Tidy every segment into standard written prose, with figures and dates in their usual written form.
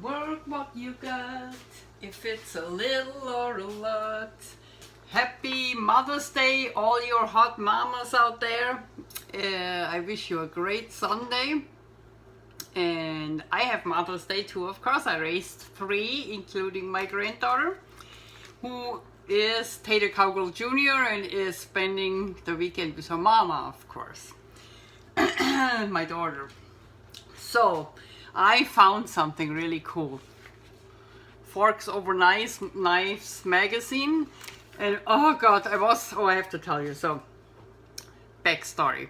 Work what you got, if it's a little or a lot. Happy Mother's Day, all your hot mamas out there. I wish you a great Sunday. And I have Mother's Day too, of course. I raised 3, including my granddaughter, who is Tater Cowgirl Jr. and is spending the weekend with her mama, of course. My daughter. So, I found something really cool. Forks Over Knives magazine. And oh god, I have to tell you, so, backstory.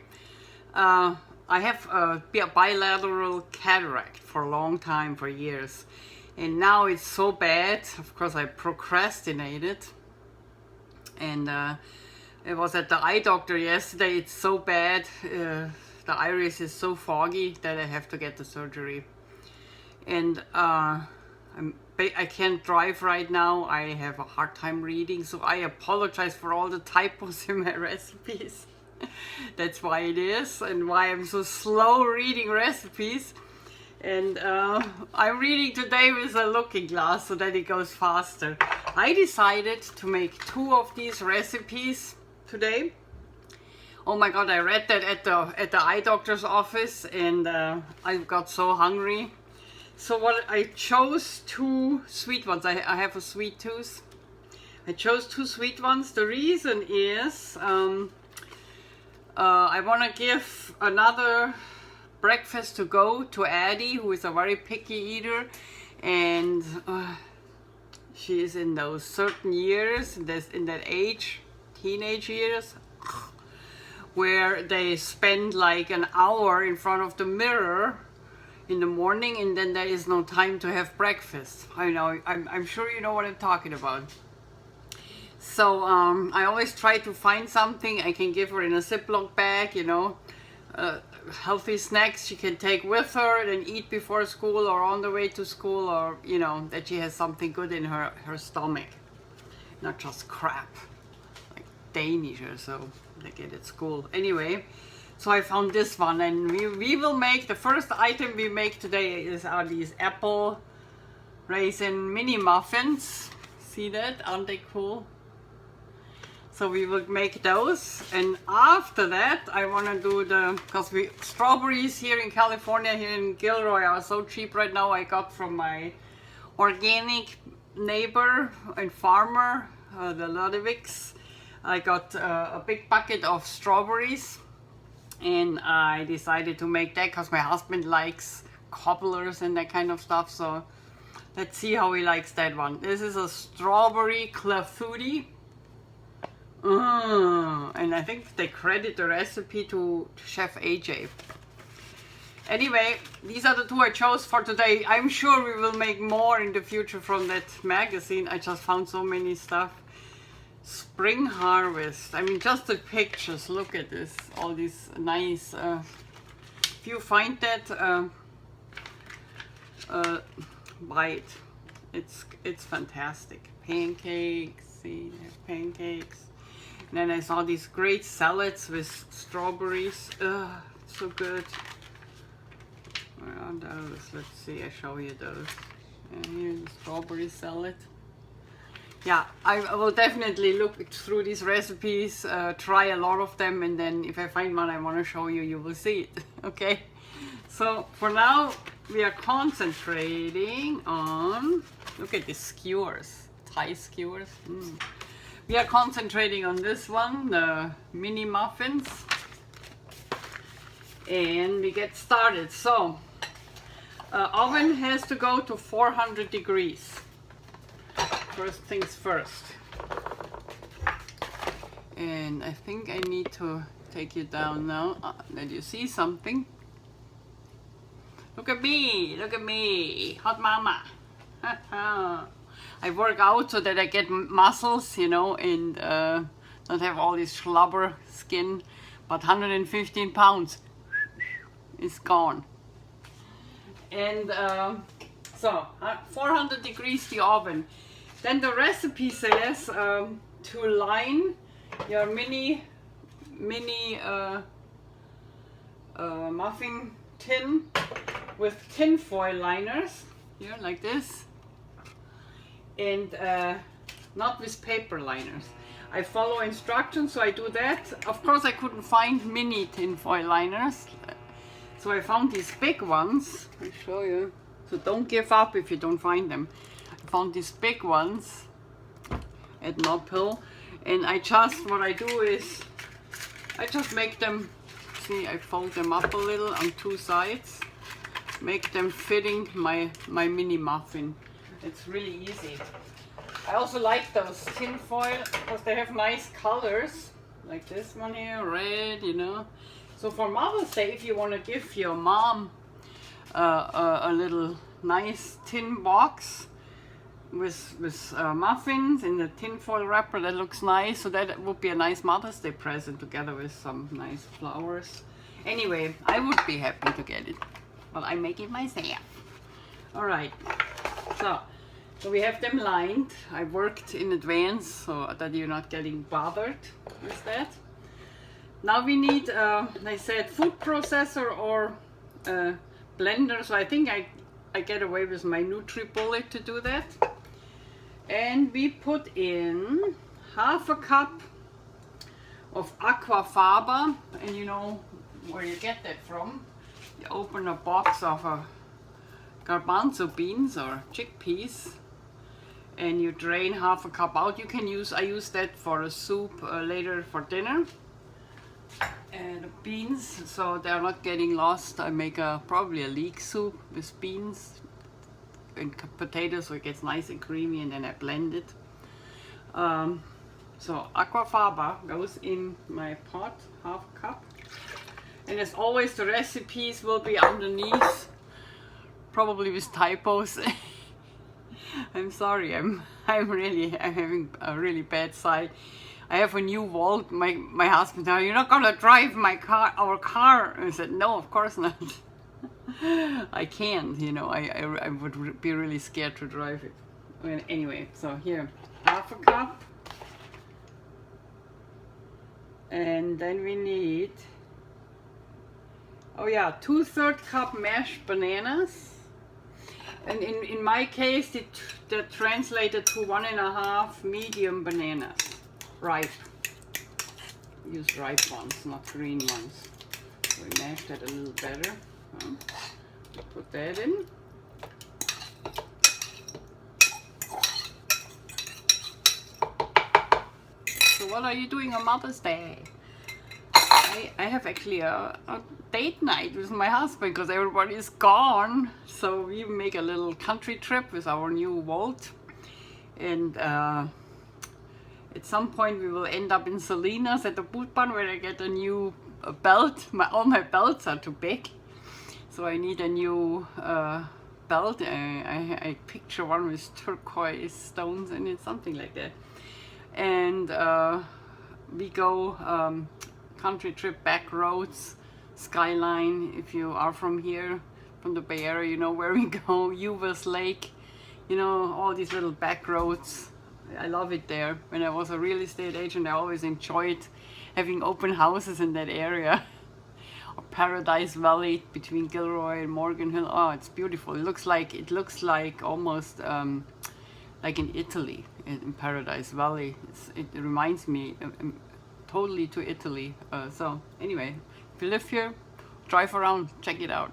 I have a bilateral cataract for a long time, for years. And now it's so bad, of course I procrastinated. And I was at the eye doctor yesterday. It's so bad, the iris is so foggy that I have to get the surgery. And I can't drive right now. I have a hard time reading, so I apologize for all the typos in my recipes. That's why it is, and why I'm so slow reading recipes. And I'm reading today with a looking glass so that it goes faster. I decided to make 2 of these recipes today. Oh my god, I read that at the eye doctor's office, and I got so hungry. So what I chose 2 sweet ones. I have a sweet tooth. I chose 2 sweet ones. The reason is I want to give another breakfast to go to Addie, who is a very picky eater, and she is in those certain years, in that age, teenage years, where they spend like an hour in front of the mirror in the morning, and then there is no time to have breakfast. I know, I'm sure you know what I'm talking about. So I always try to find something I can give her in a Ziploc bag, you know, healthy snacks she can take with her and eat before school or on the way to school, or, you know, that she has something good in her stomach, not just crap, like Danish or so they get at school. Anyway, so I found this one, and we will make, the first item we make today are these apple raisin mini muffins. See that? Aren't they cool? So we will make those, and after that I want to do because strawberries here in California, here in Gilroy, are so cheap right now. I got from my organic neighbor and farmer, the Ludwig's. I got a big bucket of strawberries, and I decided to make that because my husband likes cobblers and that kind of stuff. So let's see how he likes that one. This is a strawberry clafouti. And I think they credit the recipe to Chef AJ. Anyway, these are the 2 I chose for today. I'm sure we will make more in the future from that magazine. I just found so many stuff. Spring harvest. I mean, just the pictures. Look at this. All these nice. If you find that, buy it. It's fantastic. Pancakes. See, pancakes. And then I saw these great salads with strawberries. So good. Where are those? Let's see, I show you those. And here's the strawberry salad. Yeah, I will definitely look through these recipes, try a lot of them, and then if I find one I want to show you, you will see it. Okay? So for now, we are concentrating on, look at these skewers, Thai skewers. We are concentrating on this one, the mini muffins, and we get started. So oven has to go to 400 degrees. First things first. And I think I need to take you down now. Did you see something? Look at me, hot mama. I work out so that I get muscles, you know, and don't have all this schlubber skin. But 115 pounds is gone. And so 400 degrees the oven. Then the recipe says to line your mini muffin tin with tin foil liners. here like this, and not with paper liners. I follow instructions, so I do that. Of course, I couldn't find mini tinfoil liners, so I found these big ones. I'll show you. So don't give up if you don't find them. I found these big ones at Muffin, and what I do is I just make them, see, I fold them up a little on two sides, make them fitting my mini muffin. It's really easy. I also like those tin foil because they have nice colors, like this one here, red, you know. So for Mother's Day, if you want to give your mom a little nice tin box with muffins in the tin foil wrapper, that looks nice. So that would be a nice Mother's Day present together with some nice flowers. Anyway, I would be happy to get it, but I make it myself. All right, so we have them lined. I worked in advance so that you're not getting bothered with that. Now we need, I said, food processor or blender. So I think I get away with my nutribullet to do that. And we put in half a cup of aquafaba, and you know where you get that from. You open a box of garbanzo beans or chickpeas, and you drain half a cup out. You can use, I use that for a soup later for dinner. And beans, so they're not getting lost. I make probably a leek soup with beans and potatoes, so it gets nice and creamy, and then I blend it. So aquafaba goes in my pot, half a cup. And as always, the recipes will be underneath, probably with typos. I'm sorry, I'm having a really bad side. I have a new Volt. My husband said, "You're not gonna drive our car." I said, "No, of course not." I can't, you know. I would be really scared to drive it. Well, anyway, so here, half a cup, and then we need, oh yeah, 2/3 cup mashed bananas. And in my case, that translated to 1.5 medium bananas, ripe. Use ripe ones, not green ones. So we mash that a little better. Put that in. So what are you doing on Mother's Day? I have actually a date night with my husband because everybody is gone. So we make a little country trip with our new Volt. And at some point we will end up in Salinas at the boot barn where I get a new belt. All my belts are too big. So I need a new belt. I picture one with turquoise stones in it, something like that. And we go country trip, back roads, skyline. If you are from here, from the Bay Area, you know where we go. Uvers Lake, you know, all these little back roads. I love it there. When I was a real estate agent, I always enjoyed having open houses in that area. Or Paradise Valley between Gilroy and Morgan Hill. Oh, it's beautiful. It looks like almost like in Italy, in Paradise Valley. It reminds me totally to Italy. So anyway, if you live here, drive around, check it out.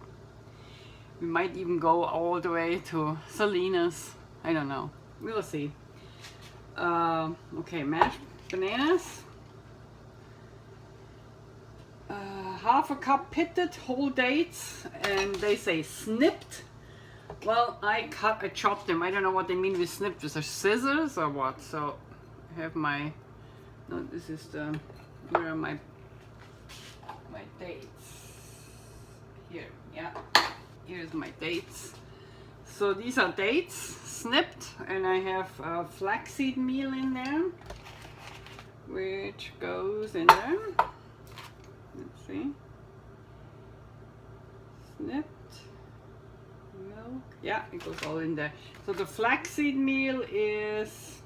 We might even go all the way to Salinas. I don't know. We will see. Okay, mashed bananas. Half a cup pitted whole dates, and they say snipped. Well, I chopped them. I don't know what they mean with snipped. With scissors or what? So I have my. No, this is the. Where are my dates? Here, yeah. Here's my dates. So these are dates, snipped, and I have flaxseed meal in there, which goes in there. Let's see. Snipped milk. Yeah, it goes all in there. So the flaxseed meal is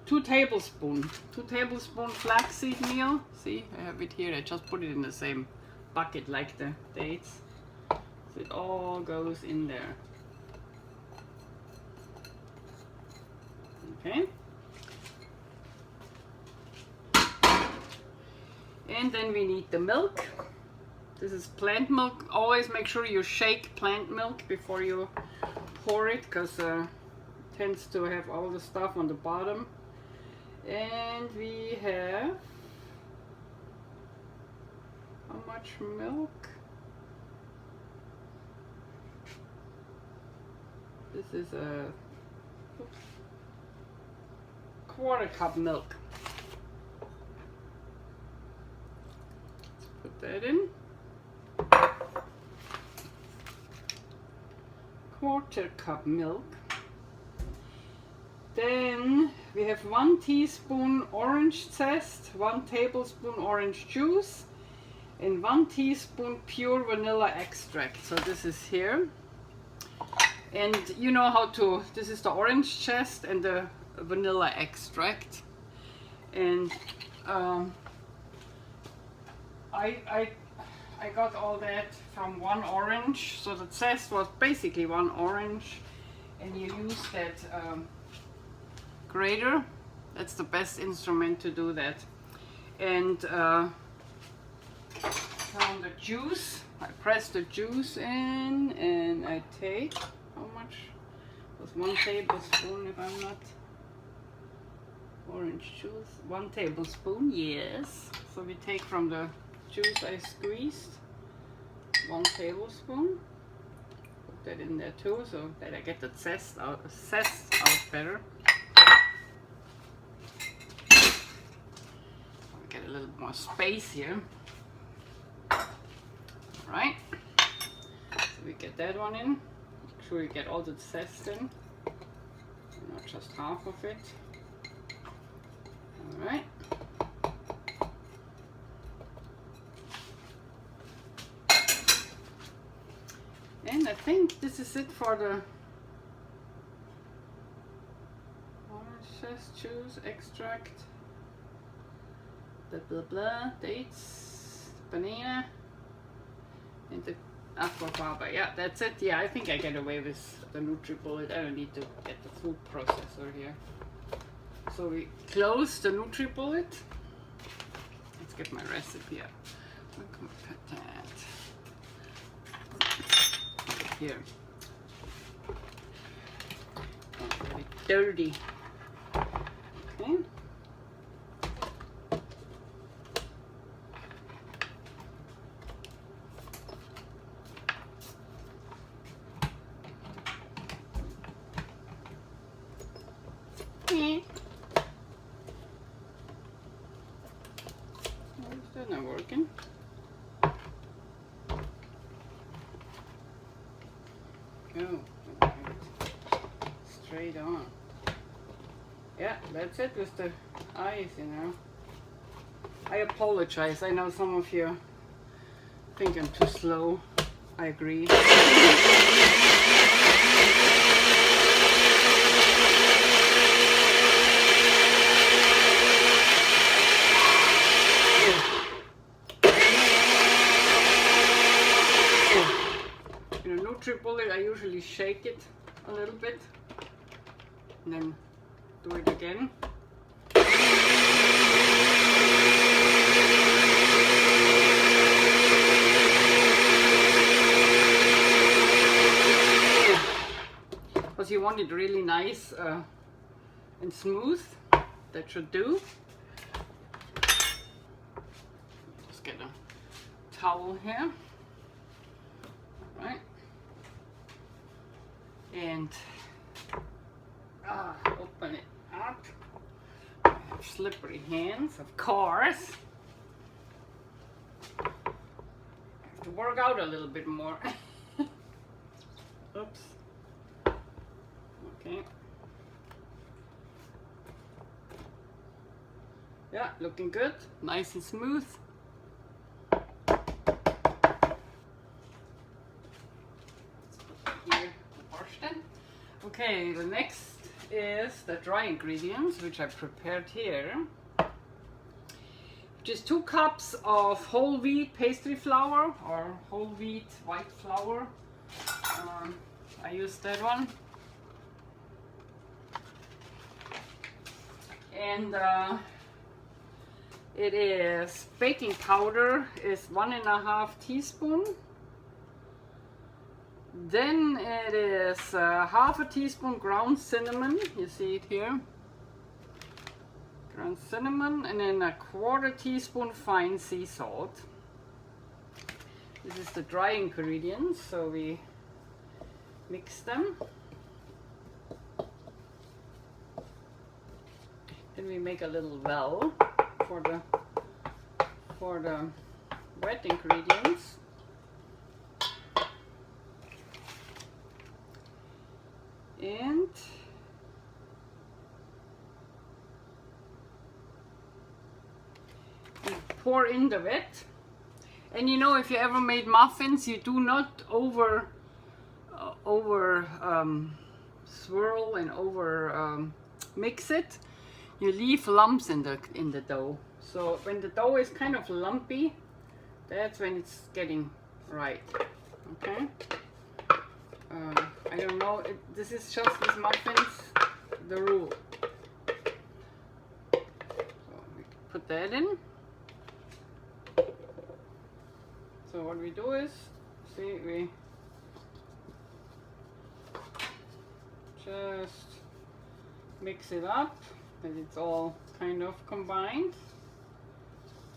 2 tablespoons. 2 tablespoons flaxseed meal. See, I have it here. I just put it in the same bucket like the dates. So it all goes in there. Okay. And then we need the milk. This is plant milk. Always make sure you shake plant milk before you pour it, because it tends to have all the stuff on the bottom. And we have, how much milk? This is a quarter cup milk. Let's put that in. Quarter cup milk. Then we have 1 teaspoon orange zest, 1 tablespoon orange juice, and 1 teaspoon pure vanilla extract. So this is here. And you know how to, this is the orange zest and the vanilla extract. And I got all that from 1 orange. So the zest was basically 1 orange, and you use that grater. That's the best instrument to do that. And from the juice, I press the juice in, and I take, how much? It was 1 tablespoon, if I'm not, orange juice, 1 tablespoon, yes. So we take from the juice I squeezed 1 tablespoon. Put that in there too, so that I get the zest out better. Get a little more space here. Alright, so we get that one in. Make sure you get all the zest in, not just half of it. Alright. And I think this is it for the orange zest, juice, extract, blah blah blah, dates, banana, and the aquafaba. Yeah, that's it. Yeah, I think I get away with the nutribullet. I don't need to get the food processor here. So we close the nutribullet. Let's get my recipe up. I'm gonna put that here. Not very dirty. Okay. Is that not working? Oh, straight on. Yeah, that's it with the eyes, you know. I apologize. I know some of you think I'm too slow. I agree. Nutribullet, I usually shake it a little bit and then do it again. Because you want it really nice and smooth. That should do. Just get a towel here. Alright. And open it up. I have slippery hands, of course. I have to work out a little bit more. Oops. Okay. Yeah, looking good. Nice and smooth. Okay, the next is the dry ingredients, which I prepared here. Just 2 cups of whole wheat pastry flour or whole wheat white flour. I use that one. And it is baking powder is 1.5 teaspoon. Then it is 1/2 teaspoon ground cinnamon. You see it here. Ground cinnamon, and then 1/4 teaspoon fine sea salt. This is the dry ingredients, so we mix them. Then we make a little well for the wet ingredients. And we pour in the wet. And you know, if you ever made muffins, you do not over swirl and over mix it. You leave lumps in the dough. So when the dough is kind of lumpy, that's when it's getting right. Okay. I don't know. This is just with muffins, the rule. So we put that in. So what we do is, see, we just mix it up, and it's all kind of combined,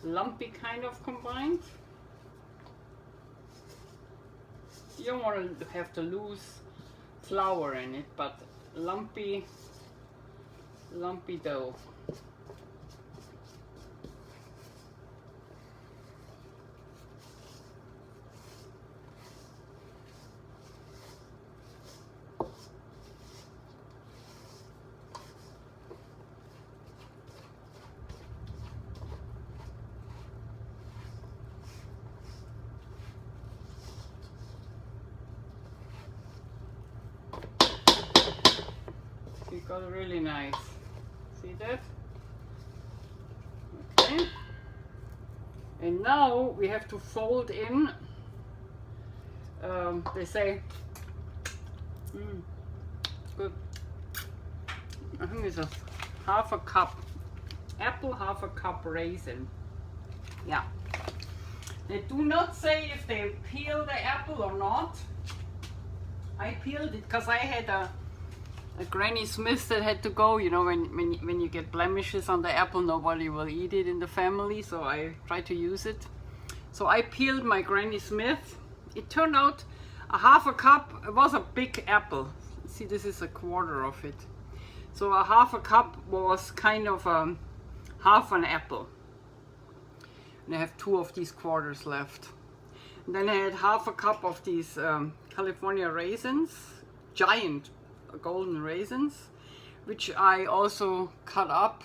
lumpy kind of combined. You don't want to have to lose flour in it, but lumpy dough. It got really nice. See that? Okay. And now we have to fold in. They say, good. I think it's 1/2 cup apple, 1/2 cup raisin. Yeah. They do not say if they peel the apple or not. I peeled it because I had a Granny Smith that had to go. You know, when you get blemishes on the apple, nobody will eat it in the family, so I tried to use it. So I peeled my Granny Smith. It turned out 1/2 cup. It was a big apple. See, this is 1/4 of it. So 1/2 cup was kind of 1/2 an apple. And I have 2 of these quarters left. And then I had 1/2 cup of these California raisins, giant golden raisins, which I also cut up.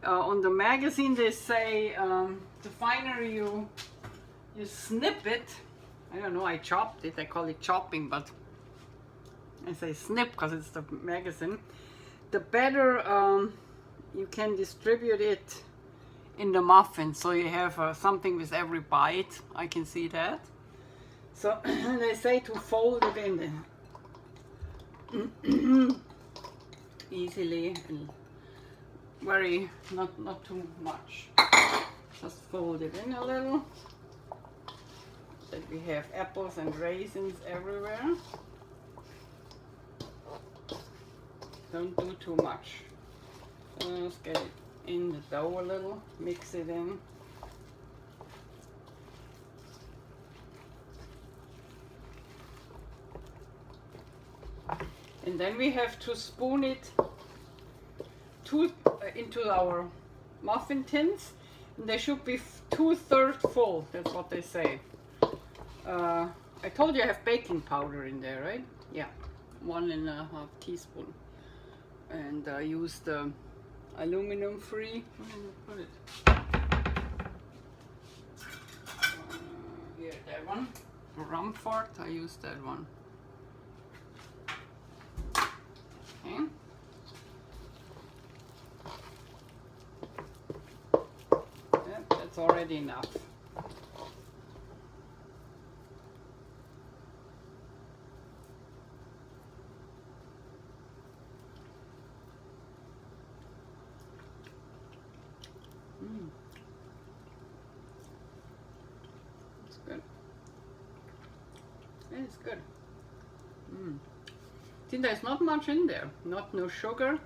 On the magazine they say the finer you snip it, I don't know, I chopped it, I call it chopping, but I say snip because it's the magazine, the better you can distribute it in the muffin, so you have something with every bite. I can see that. So they say to fold it in there easily and very not too much. Just fold it in a little. That we have apples and raisins everywhere. Don't do too much. Just get it in the dough a little, mix it in. And then we have to spoon it into our muffin tins. And they should be 2/3 full, that's what they say. I told you I have baking powder in there, right? Yeah, 1.5 teaspoon. And I used aluminum free. Where did I put it? Here, that one. Rumford, I used that one. Okay. Yeah, that's already enough. It's good. See, there's not much in there. No sugar.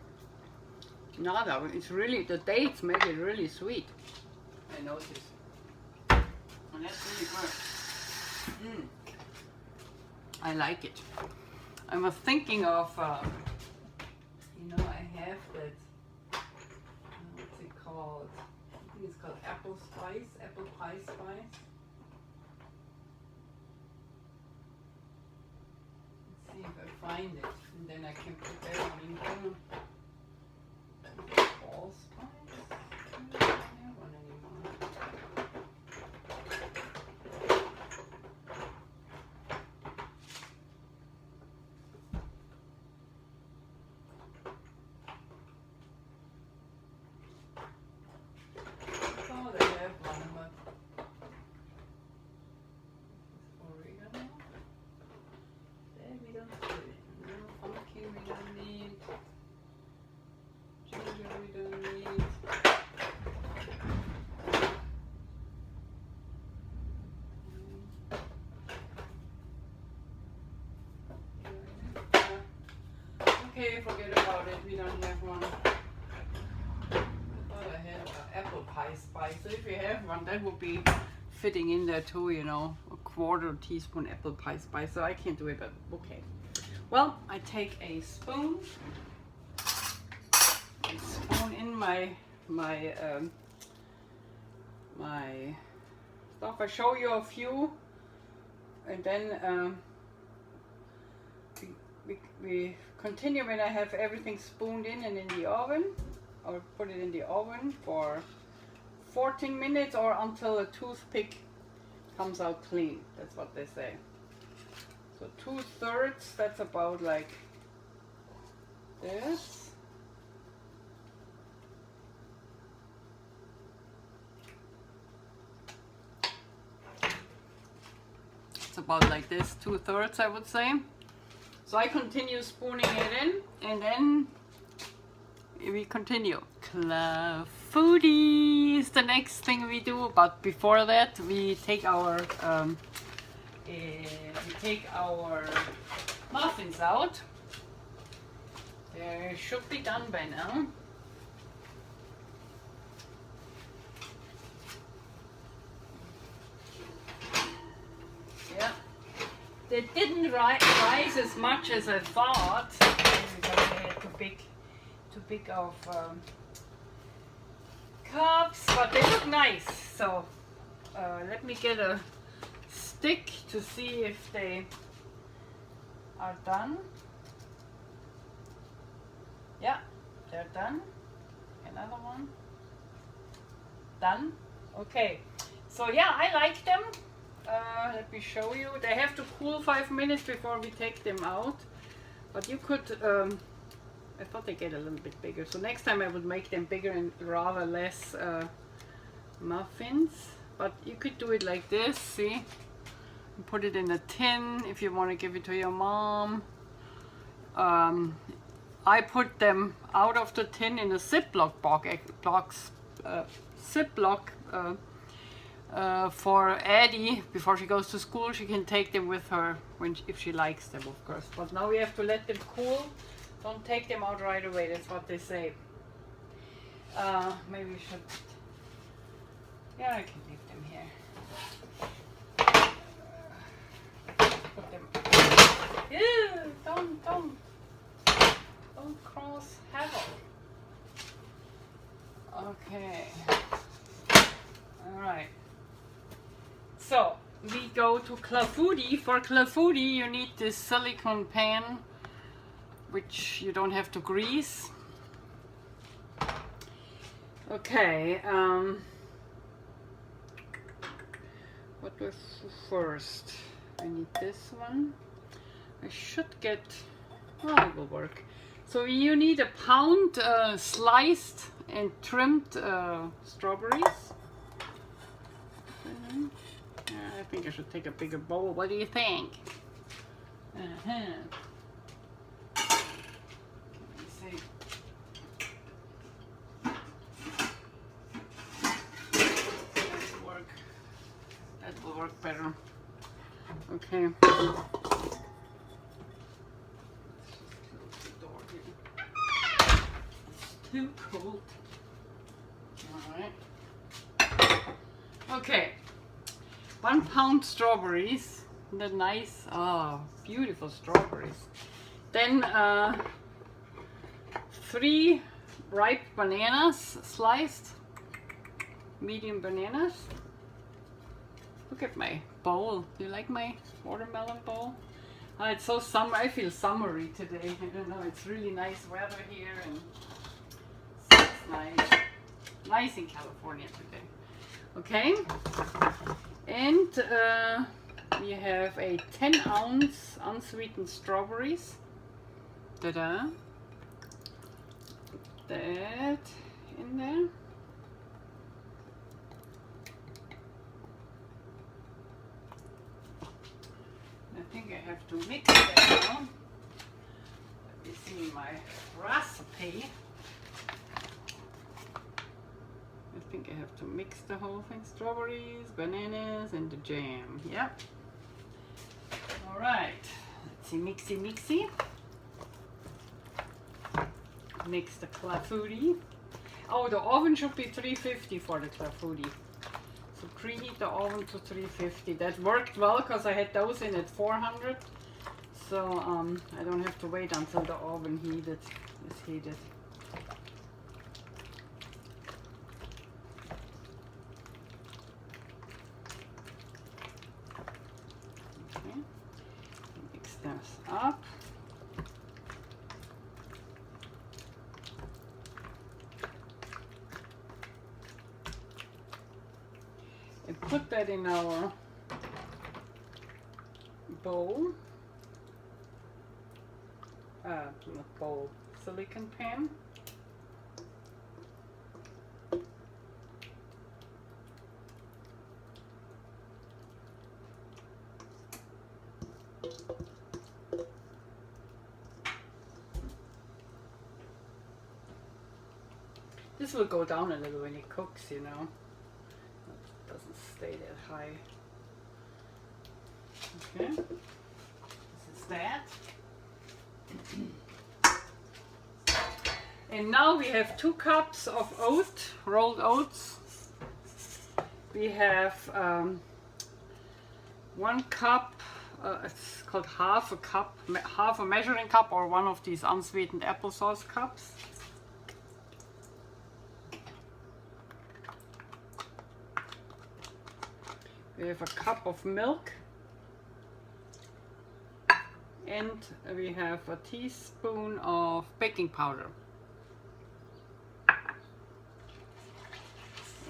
Nada. It's really, the dates make it really sweet. I noticed. And that's really good. I like it. I was thinking of, you know, I have that, what's it called? I think it's called apple pie spice. Let's see if I find it, and then I can put that one in here. Allspice? I don't have one anymore. Okay, forget about it. We don't have one. I thought I had apple pie spice. So if you have one, that would be fitting in there too, you know. A quarter teaspoon apple pie spice. So I can't do it, but okay. Well, I take a spoon. In my stuff. I show you a few, and then we continue when I have everything spooned in and in the oven. I'll put it in the oven for 14 minutes or until a toothpick comes out clean. That's what they say. So 2/3, that's about like this. It's about like this, 2/3 I would say. So I continue spooning it in, and then we continue. Clafouti is the next thing we do, but before that we take our muffins out. They should be done by now. Yeah, they didn't rise as much as I thought because I had too big of cups, but they look nice. So let me get a stick to see if they are done. Yeah, they're done. Another one. Done. Okay. So yeah, I like them. Let me show you. They have to cool 5 minutes before we take them out. But you could, I thought they get a little bit bigger. So next time I would make them bigger and rather less muffins. But you could do it like this, see? And put it in a tin if you want to give it to your mom. I put them out of the tin in a Ziploc box, for Addie before she goes to school. She can take them with her if she likes them, of course. But now we have to let them cool. Don't take them out right away. That's what they say. Maybe we should. Yeah, I can leave them here. Put them. Ew, don't cross havoc. Okay. All right. So we go to Clafouti. For Clafouti, you need this silicone pan, which you don't have to grease. Okay. What do I do first? I need this one. I should get. Oh, it will work. So you need a pound sliced and trimmed strawberries. I think I should take a bigger bowl. What do you think? Let me see. That will work better. Okay. too cold. Alright. Okay. 1 pound strawberries. Isn't that nice? Oh, beautiful strawberries. Then 3 ripe bananas sliced. Medium bananas. Look at my bowl. Do you like my watermelon bowl? Oh, it's so summer. I feel summery today. I don't know. It's really nice weather here, and so it's nice. Nice in California today. Okay. And we have a 10-ounce unsweetened strawberries. Ta-da. Put that in there. I think I have to mix that now. Let me see my recipe. I think I have to mix the whole thing. Strawberries, bananas, and the jam. Yep. Alright. Let's see, mixy, mixy. Mix the clafouti. Oh, the oven should be 350 for the clafouti. So preheat the oven to 350. That worked well because I had those in at 400. So I don't have to wait until the oven is heated. Okay. Mix this up. And put that in our bowl, not bowl, silicone pan. This will go down a little when it cooks, you know. Doesn't stay that high. Okay, this is that. And now we have 2 cups of rolled oats. We have 1 cup, it's called half a measuring cup, or one of these unsweetened applesauce cups. We have a cup of milk, and we have a teaspoon of baking powder.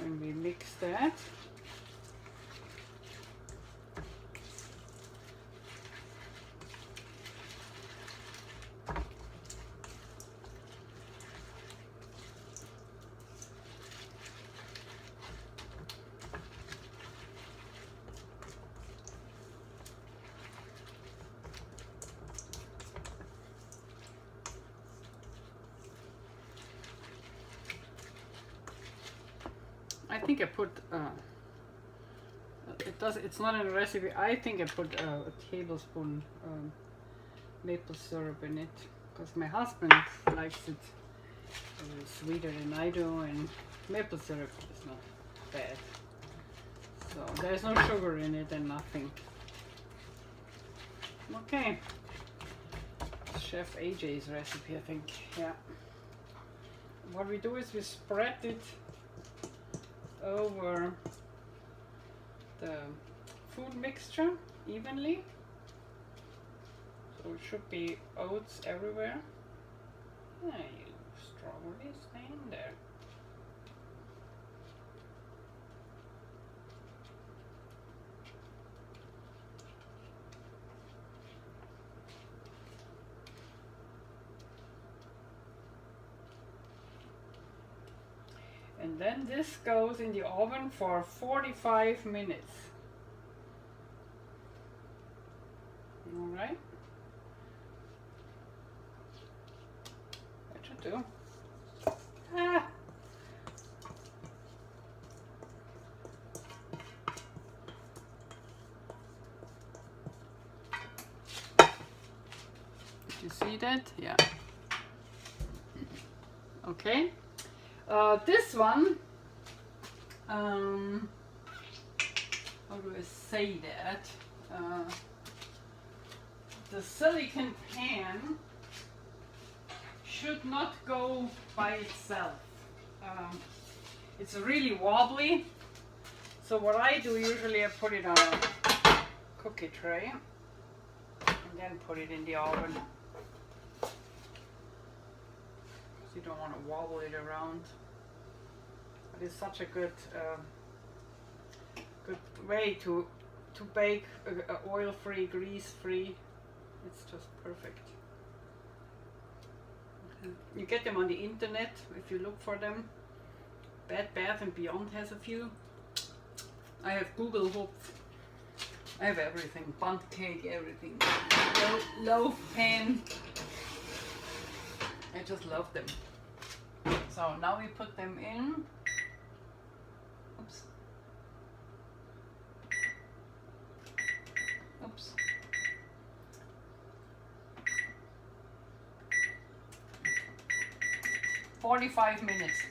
And we mix that. I think I put it's not in the recipe. I think I put a tablespoon maple syrup in it because my husband likes it a little sweeter than I do, and maple syrup is not bad. So there's no sugar in it and nothing. Okay, Chef AJ's recipe, I think. Yeah. What we do is we spread it over the food mixture evenly, so it should be oats everywhere. Hey, strawberries, stay in there. And then this goes in the oven for 45 minutes. All right. That should do. Ah. Did you see that? Yeah. Okay, this one, how do I say that? The silicone pan should not go by itself. It's really wobbly, so what I do usually, I put it on a cookie tray and then put it in the oven. You don't want to wobble it around. But it's such a good way to bake oil-free, grease-free. It's just perfect. Okay. You get them on the internet if you look for them. Bed Bath & Beyond has a few. I have Google Hoops. I have everything. Bundt cake, everything. Loaf pan. I just love them. So now we put them in. Oops. Oops. "45 minutes.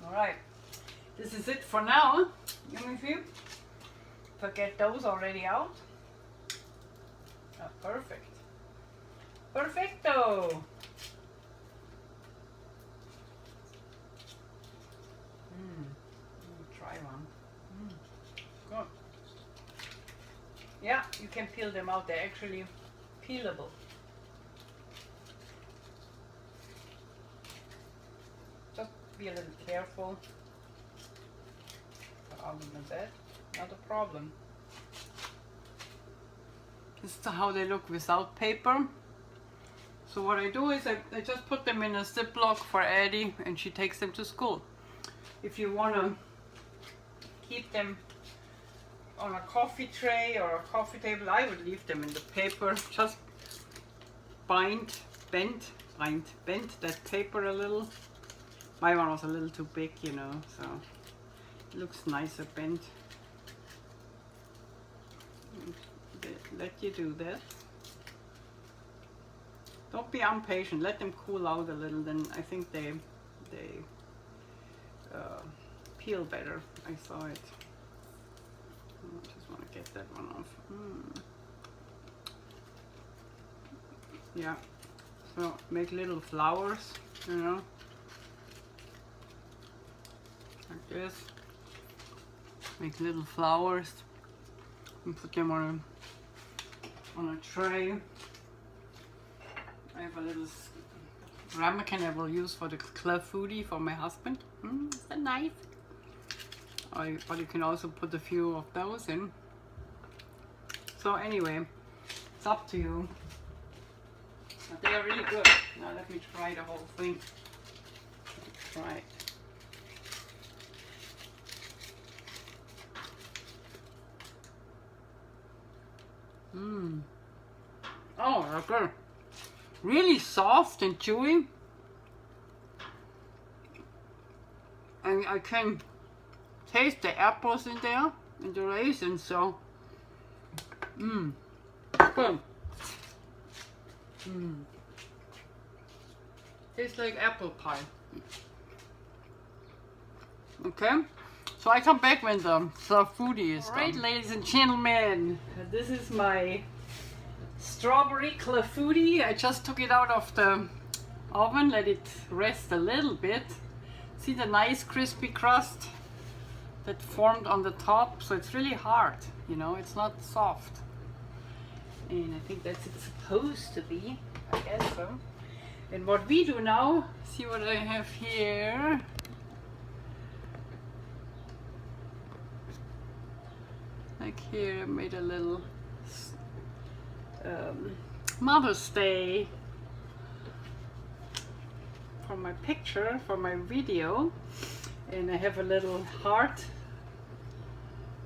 All right. This is it for now. Give me a few. Get those already out. Oh, perfect. Perfecto. Try one. Good. Yeah, you can peel them out. They're actually peelable. Just be a little careful. But other than that, not a problem. This is how they look without paper. So what I do is I just put them in a Ziploc for Addie, and she takes them to school. If you want to keep them on a coffee tray or a coffee table, I would leave them in the paper. Just bend that paper a little. My one was a little too big, you know, so it looks nicer bent. Let you do that. Don't be impatient. Let them cool out a little. Then I think they peel better. I saw it. I just want to get that one off. Yeah. So make little flowers, you know, like this. Make little flowers and put them on a tray. I have a little ramekin I will use for the Clafouti for my husband. It's a knife. But you can also put a few of those in. So anyway, it's up to you. But they are really good. Now let me try the whole thing. Let's try it. Oh, they're good. Really soft and chewy. And I can taste the apples in there and the raisins, so good. Tastes like apple pie. Okay, so I come back when the Clafouti is done. Alright, ladies and gentlemen, this is my strawberry Clafouti. I just took it out of the oven, let it rest a little bit. See the nice crispy crust that formed on the top? So it's really hard, you know, it's not soft. And I think that's it's supposed to be, I guess so. And what we do now, see what I have here. Like here I made a little Mother's Day for my picture, for my video. And I have a little heart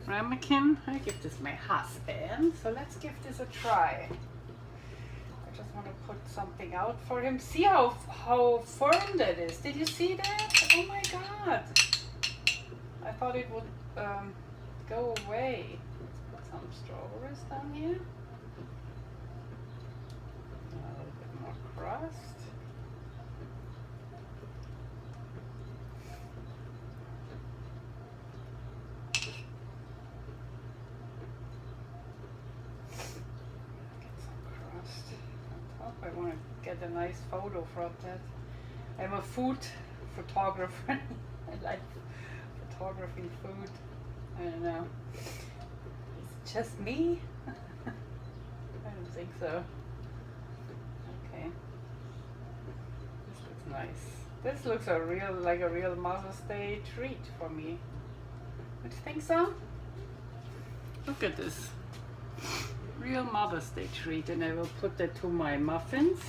ramekin. I give this my husband, so let's give this a try. I just want to put something out for him. See how firm that is. Did you see that? Oh my god. I thought it would go away. Let's put some strawberries down here. more crust. I want to get a nice photo from that. I'm a food photographer. I like photography food. I don't know. Is it just me? I don't think so. Okay. This looks nice. This looks like a real Mother's Day treat for me. Don't you think so? Look at this. Real Mother's Day treat, and I will put that to my muffins.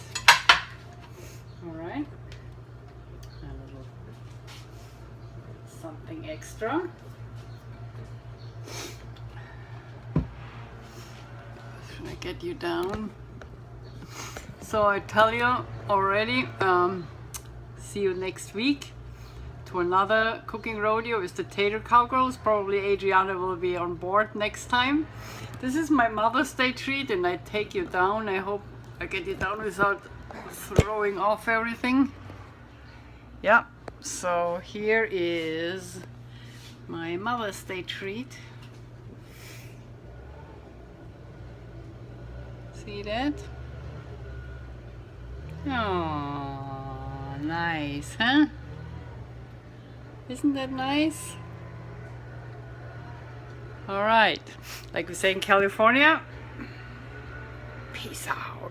Alright. A little something extra. Should I get you down? So I tell you already, see you next week to another cooking rodeo with the Tater Cowgirls. Probably Adriana will be on board next time. This is my Mother's Day treat, and I take you down. I hope I get you down without throwing off everything. Yeah, so here is my Mother's Day treat. See that? Oh, nice, huh? Isn't that nice? All right, like we say in California, peace out.